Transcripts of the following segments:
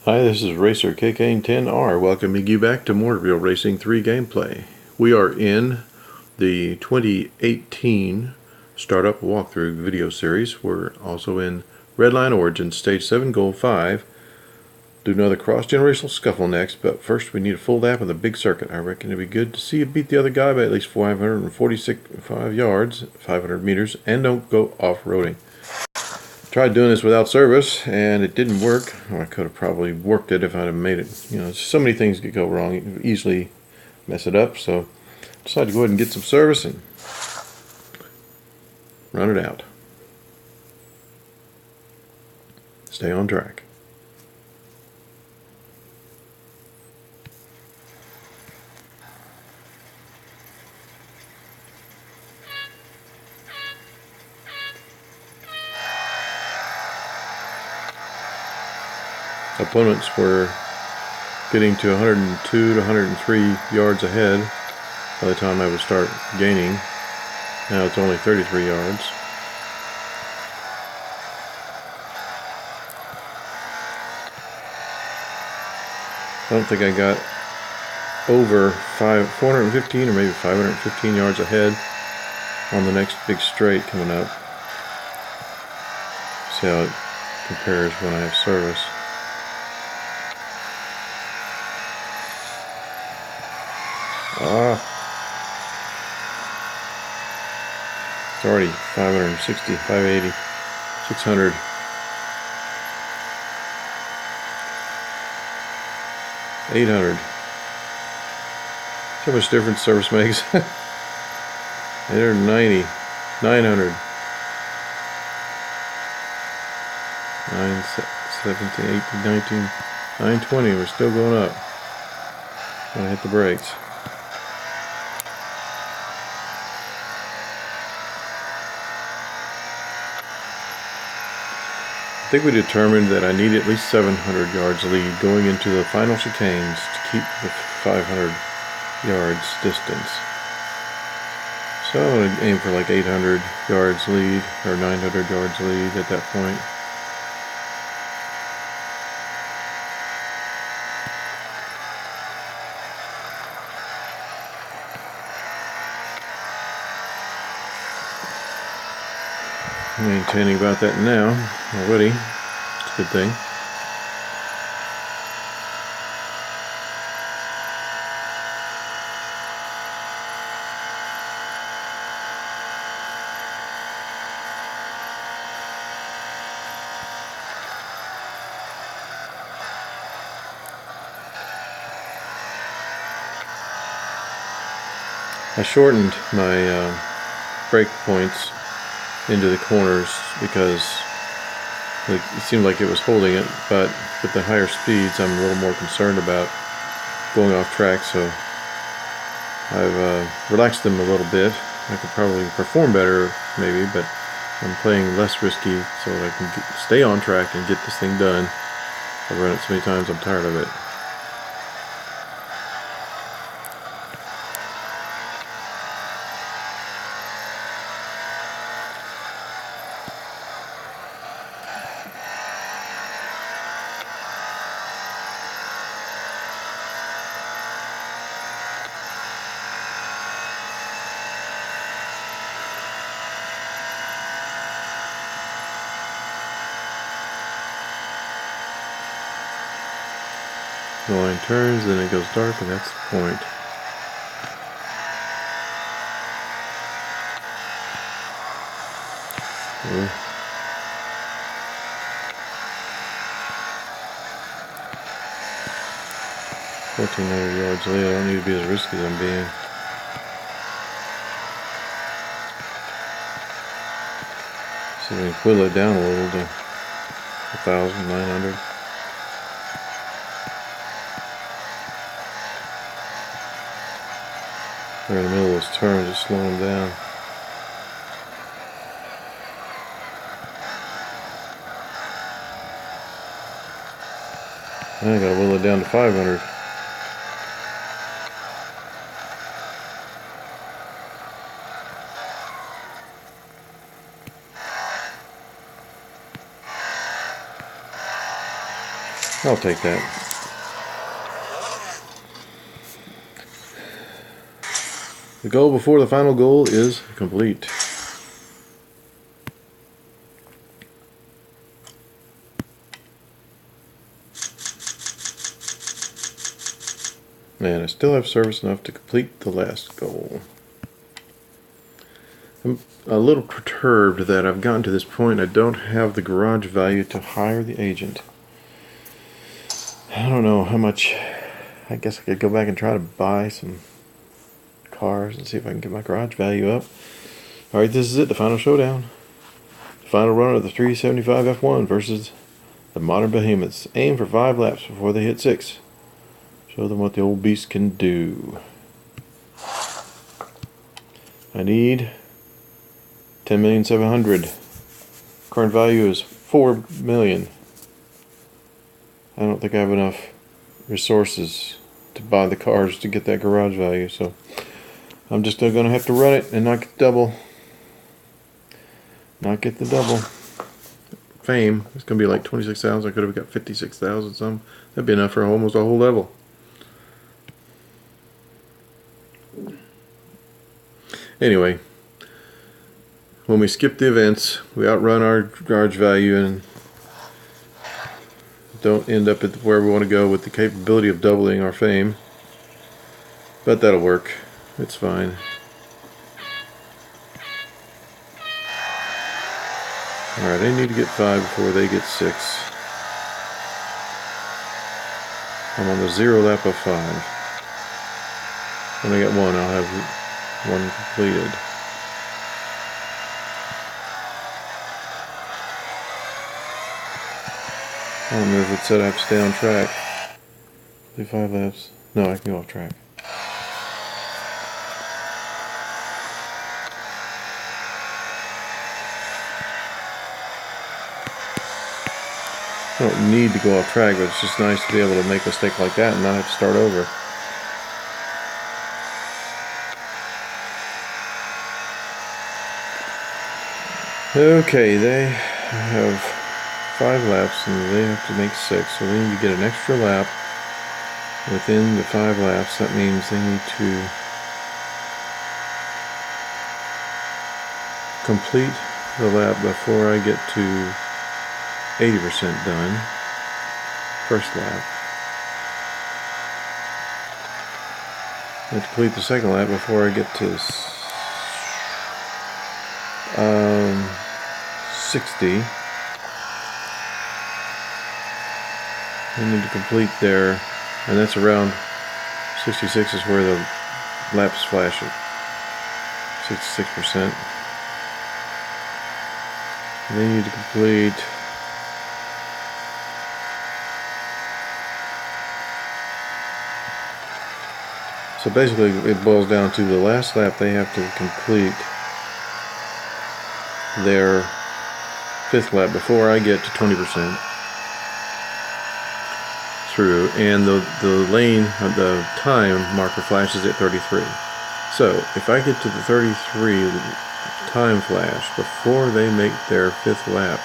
Hi, this is Racer KK10R welcoming you back to more Real Racing 3 gameplay. We are in the 2018 Startup Walkthrough video series. We're also in Redline Origins Stage 7 Goal 5. Do another cross-generational scuffle next, but first we need a full lap of the big circuit. I reckon it'd be good to see you beat the other guy by at least 5 yards, 500 meters, and don't go off-roading. Tried doing this without service and it didn't work. I could have probably worked it if I'd have made it. You know, so many things could go wrong. You could easily mess it up. So I decided to go ahead and get some service and run it out. Stay on track. Opponents were getting to 102 to 103 yards ahead by the time I would start gaining. Now it's only 33 yards. I don't think I got over 415 or maybe 515 yards ahead on the next big straight coming up. See how it compares when I have service. It's already 560, 580, 600. $800. See how much difference service makes? 890, 900, 9, 17, 18, 19, 920. We're still going up. Gotta hit the brakes. I think we determined that I need at least 700 yards lead going into the final chicanes to keep the 500 yards distance. So I'm going to aim for like 800 yards lead or 900 yards lead at that point. Maintaining about that now already. It's a good thing. I shortened my brake points into the corners because it seemed like it was holding it, but with the higher speeds I'm a little more concerned about going off track, so I've relaxed them a little bit. I could probably perform better maybe, but I'm playing less risky so that I can stay on track and get this thing done. I've run it so many times I'm tired of it. The line turns, then it goes dark, and that's the point. Ooh. $1,400 yards lead. I don't need to be as risky as I'm being. See if I can whittle it down a little to 1,900. We're in the middle of those turns, just slow them down. I gotta whittle it down to 500. I'll take that. The goal before the final goal is complete. And I still have service enough to complete the last goal. I'm a little perturbed that I've gotten to this point. I don't have the garage value to hire the agent. I don't know how much. I guess I could go back and try to buy some cars and see if I can get my garage value up. Alright, this is it, the final showdown. The final run of the 375 F1 versus the modern behemoths. Aim for 5 laps before they hit 6. Show them what the old beast can do. I need 10,700,000. Current value is 4 million. I don't think I have enough resources to buy the cars to get that garage value, so I'm just going to have to run it and not get double. Not get the double. Fame. It's going to be like 26,000. I could have got 56,000 some. That'd be enough for almost a whole level. Anyway, when we skip the events, we outrun our garage value and don't end up at where we want to go with the capability of doubling our fame. But that'll work. It's fine. Alright, I need to get 5 before they get 6. I'm on the 0 lap of 5. When I get 1, I'll have 1 completed. I don't know if it said I have to stay on track. Do 5 laps. No, I can go off track. I don't need to go off track, but it's just nice to be able to make a mistake like that and not have to start over. Okay, they have 5 laps and they have to make 6, so they need to get an extra lap within the 5 laps. That means they need to complete the lap before I get to 80% done. First lap. And complete the second lap before I get to 60. I need to complete there, and that's around 66 is where the laps flash at 66%. And they need to complete so basically it boils down to the last lap they have to complete their 5th lap before I get to 20% through, and the lane, the time marker flashes at 33. So if I get to the 33 time flash before they make their 5th lap,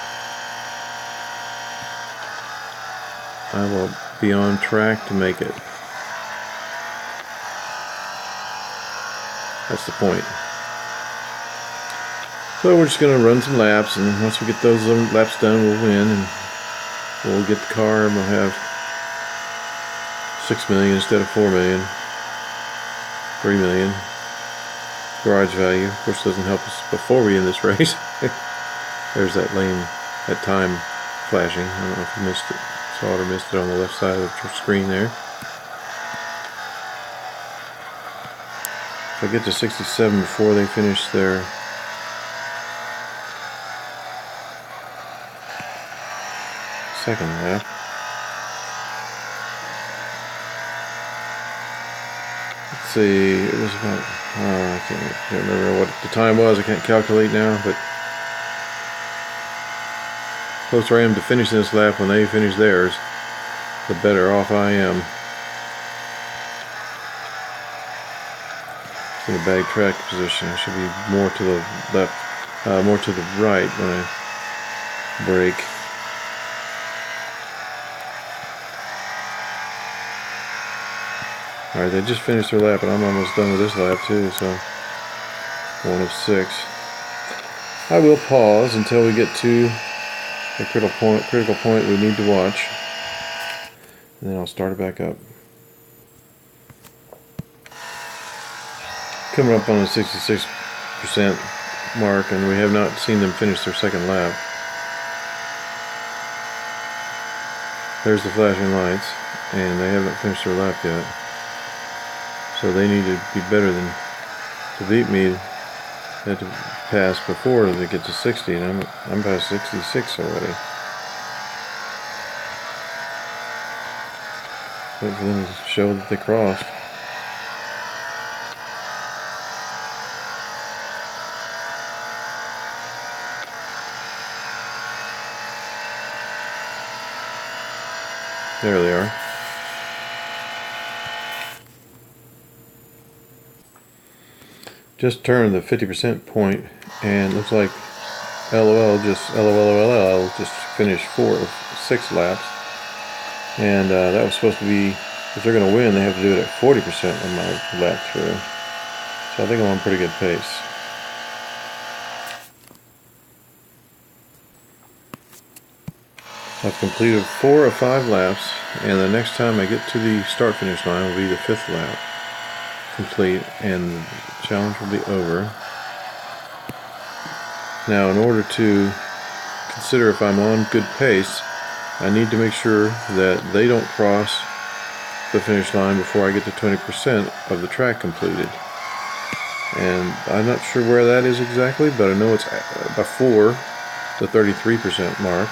I will be on track to make it. That's the point. So we're just going to run some laps, and once we get those laps done, we'll win, and we'll get the car, and we'll have 6 million instead of 4 million. 3 million. Garage value. Of course, doesn't help us before we end this race. There's that lane, that time flashing. I don't know if you missed it. Saw it or missed it on the left side of the screen there. If I get to 67 before they finish their second lap, let's see, it was about, I can't remember what the time was, I can't calculate now, but the closer I am to finishing this lap when they finish theirs, the better off I am. In a bad track position. I should be more to the left, more to the right when I brake. Alright, they just finished their lap, and I'm almost done with this lap too, so 1 of 6. I will pause until we get to the critical point we need to watch, and then I'll start it back up. Coming up on the 66% mark, and we have not seen them finish their second lap. There's the flashing lights, and they haven't finished their lap yet. So they need to be better than to beat me. They had to pass before they get to 60, and I'm past 66 already. Wait for them to show that they crossed. There they are. Just turned the 50% point, and looks like LOL just finished 4 of 6 laps. And that was supposed to be, if they're going to win, they have to do it at 40% of my lap through. So I think I'm on pretty good pace. I've completed 4 of 5 laps, and the next time I get to the start-finish line will be the 5th lap complete, and the challenge will be over. Now, in order to consider if I'm on good pace, I need to make sure that they don't cross the finish line before I get to 20% of the track completed. And I'm not sure where that is exactly, but I know it's before the 33% mark.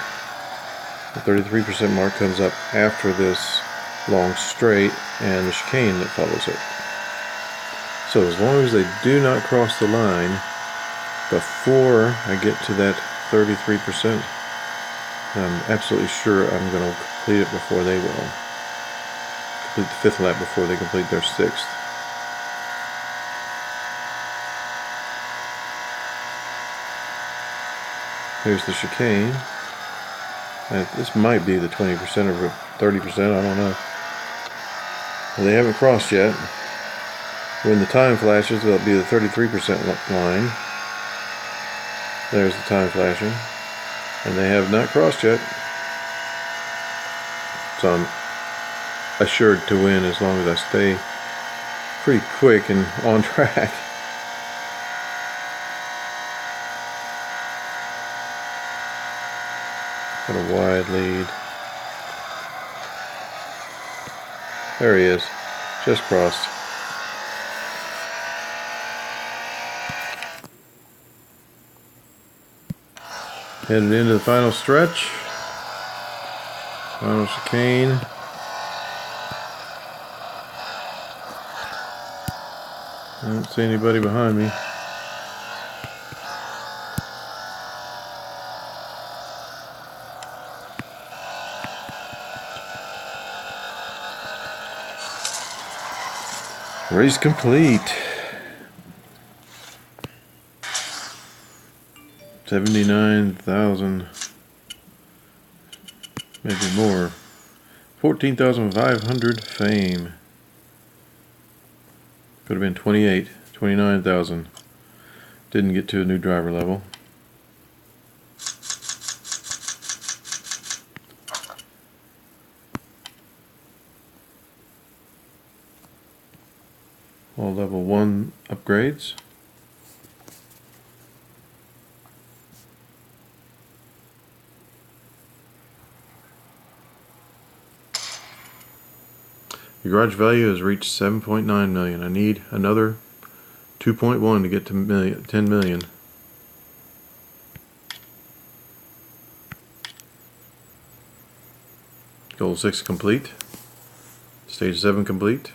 The 33% mark comes up after this long straight and the chicane that follows it. So as long as they do not cross the line before I get to that 33%, I'm absolutely sure I'm going to complete it before they will. Complete the 5th lap before they complete their 6th. Here's the chicane. This might be the 20% or 30%, I don't know. They haven't crossed yet. When the time flashes, it'll be the 33% line. There's the time flashing. And they have not crossed yet. So I'm assured to win as long as I stay pretty quick and on track. Got a wide lead. There he is. Just crossed. Headed into the final stretch. Final chicane. I don't see anybody behind me. Race complete. 79,000, maybe more. 14,500 fame. Could have been 29,000. Didn't get to a new driver level. All level 1 upgrades. The garage value has reached 7.9 million. I need another 2.1 to get to 10 million. Goal 6 complete. Stage 7 complete.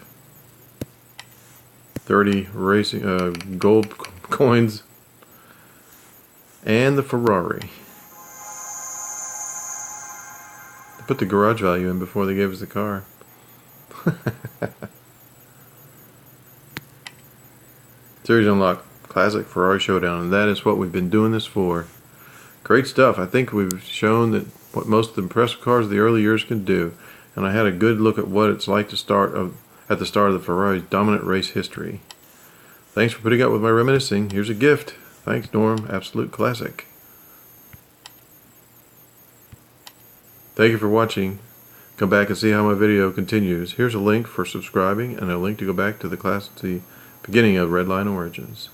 30 racing gold coins. And the Ferrari. They put the garage value in before they gave us the car. Series unlock classic Ferrari showdown, and that is what we've been doing this for. Great stuff. I think we've shown that what most of the impressive cars of the early years can do, and I had a good look at what it's like to start at the start of the Ferrari's dominant race history. Thanks for putting up with my reminiscing. Here's a gift. Thanks, Norm. Absolute classic. Thank you for watching. Come back and see how my video continues. Here's a link for subscribing and a link to go back to the beginning of Redline Origins.